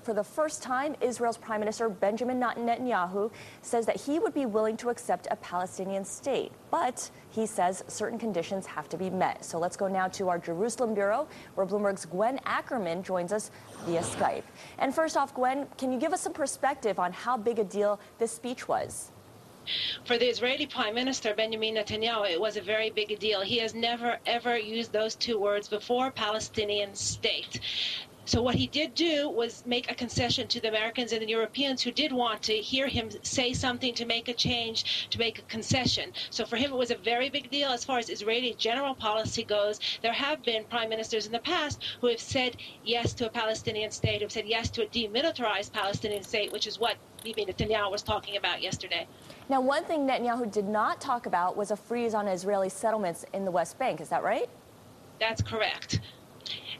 For the first time, Israel's Prime Minister Benjamin Netanyahu says that he would be willing to accept a Palestinian state. But he says certain conditions have to be met. So let's go now to our Jerusalem bureau, where Bloomberg's Gwen Ackerman joins us via Skype. And first off, Gwen, can you give us some perspective on how big a deal this speech was? For the Israeli Prime Minister Benjamin Netanyahu, it was a very big deal. He has never, ever used those two words before, Palestinian state. So what he did do was make a concession to the Americans and the Europeans who did want to hear him say something, to make a change, to make a concession. So for him, it was a very big deal. As far as Israeli general policy goes, there have been prime ministers in the past who have said yes to a Palestinian state, who have said yes to a demilitarized Palestinian state, which is what Bibi Netanyahu was talking about yesterday. Now, one thing Netanyahu did not talk about was a freeze on Israeli settlements in the West Bank. Is that right? That's correct.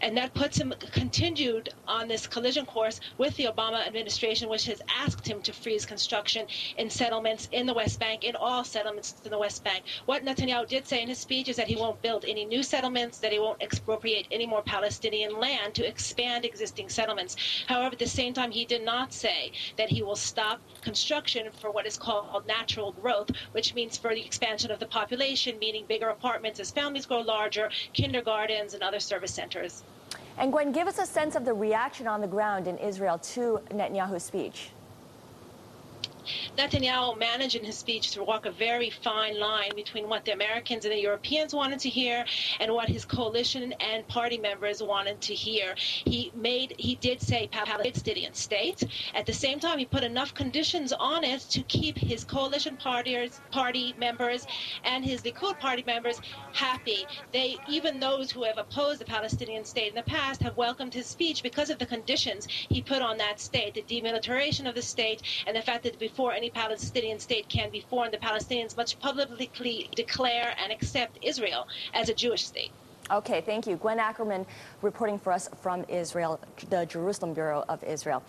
And that puts him continued on this collision course with the Obama administration, which has asked him to freeze construction in settlements in the West Bank, in all settlements in the West Bank. What Netanyahu did say in his speech is that he won't build any new settlements, that he won't expropriate any more Palestinian land to expand existing settlements. However, at the same time, he did not say that he will stop construction for what is called natural growth, which means for the expansion of the population, meaning bigger apartments as families grow larger, kindergartens, and other service centers. And Gwen, give us a sense of the reaction on the ground in Israel to Netanyahu's speech. Netanyahu managed in his speech to walk a very fine line between what the Americans and the Europeans wanted to hear and what his coalition and party members wanted to hear. He did say Palestinian state. At the same time, he put enough conditions on it to keep his coalition party members and his Likud party members happy. Even those who have opposed the Palestinian state in the past have welcomed his speech because of the conditions he put on that state, the demilitarization of the state, and the fact that before any Palestinian state can be formed, the Palestinians must publicly declare and accept Israel as a Jewish state. Okay, thank you. Gwen Ackerman reporting for us from Israel, the Jerusalem Bureau of Israel.